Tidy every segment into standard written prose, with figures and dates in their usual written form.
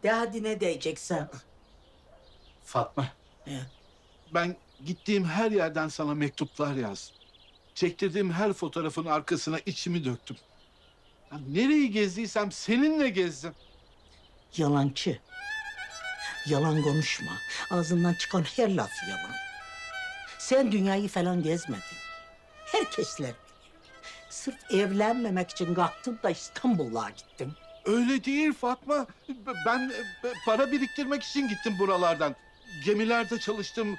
De hadi ne diyeceksen. Fatma, He. ben gittiğim her yerden sana mektuplar yazdım. Çektirdiğim her fotoğrafın arkasına içimi döktüm. Ya nereyi gezdiysem seninle gezdim. Yalancı. Yalan konuşma. Ağzından çıkan her laf yalan. Sen dünyayı falan gezmedin. Herkesler bilir. Sırf evlenmemek için kalktın da İstanbul'a gittin. Öyle değil Fatma. Ben para biriktirmek için gittim buralardan. Gemilerde çalıştım,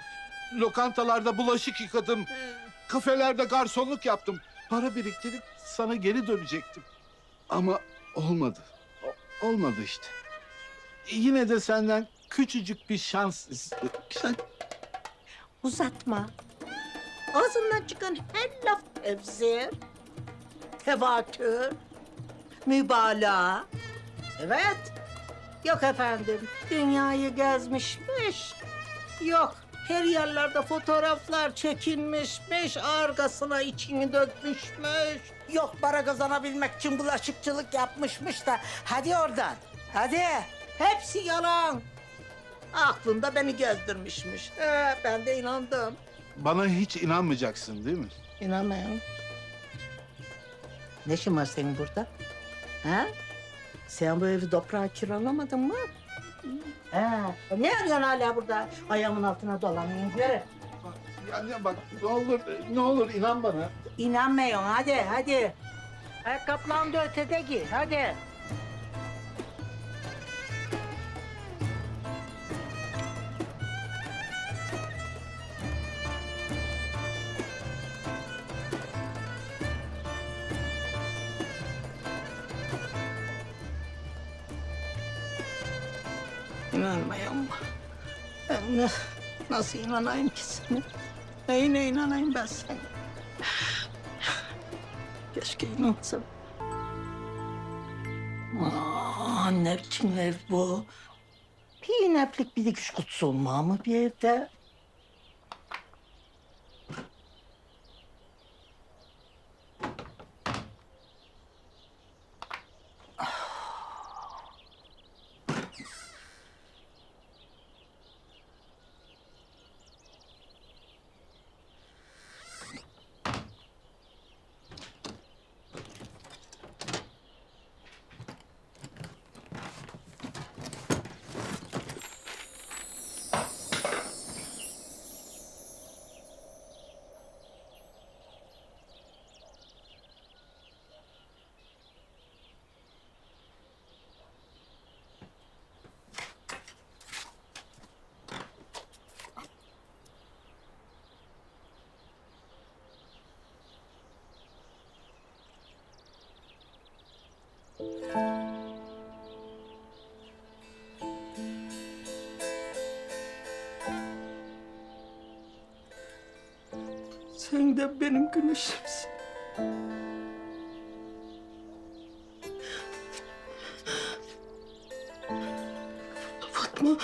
lokantalarda bulaşık yıkadım, kafelerde garsonluk yaptım. Para biriktirip sana geri dönecektim. Ama olmadı. Olmadı işte. Yine de senden küçücük bir şans istedim. Uzatma. Ağzından çıkan her laf tevzir, tevatür, mübalağa. Evet. Yok efendim, dünyayı gezmişmiş. Yok, her yerlerde fotoğraflar çekinmişmiş, arkasına içini dökmüşmüş. Yok, para kazanabilmek için bulaşıkçılık yapmışmış da. Hadi oradan, hadi. Hepsi yalan. Aklında beni gezdirmişmiş. Ben de inandım. Bana hiç inanmayacaksın değil mi? İnanmıyorum. Ne işin var senin burada? Ha? Sen bu evi toprağa kiralamadın mı? Ha. Ne arıyorsun hala burada? Ayağımın altına dolanıyorsun. Yürü. Yani bak ne olur inan bana. İnanmıyorsun. Hadi. Ayakkabılarını da ötede giy. Hadi. İnanmıyorum. Nasıl inanayım ki sana? Neyine inanayım ben sana? Keşke inansam. Ne biçim ev bu? Bir ineplik bir dikiş kutusu olma mı bir evde? Sen de benim güneşimsin. Fatma,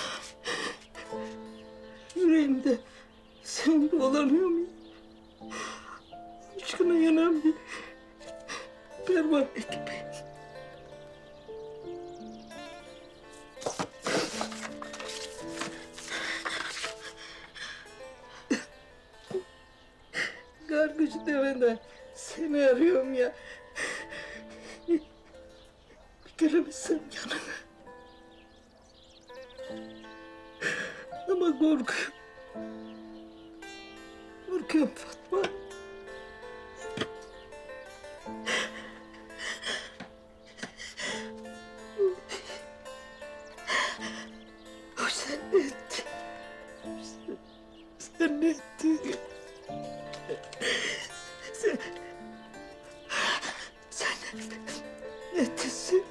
yüreğimde sen dolanıyor mu? Aşkına yanan bir pervane gibi. Kargıç demeden seni arıyorum ya. Bir gelemezsem yanına. Ama korkuyorum. Korkuyorum Fatma. O sen ne ettin? Sen ne ettin? Sen ne ettin?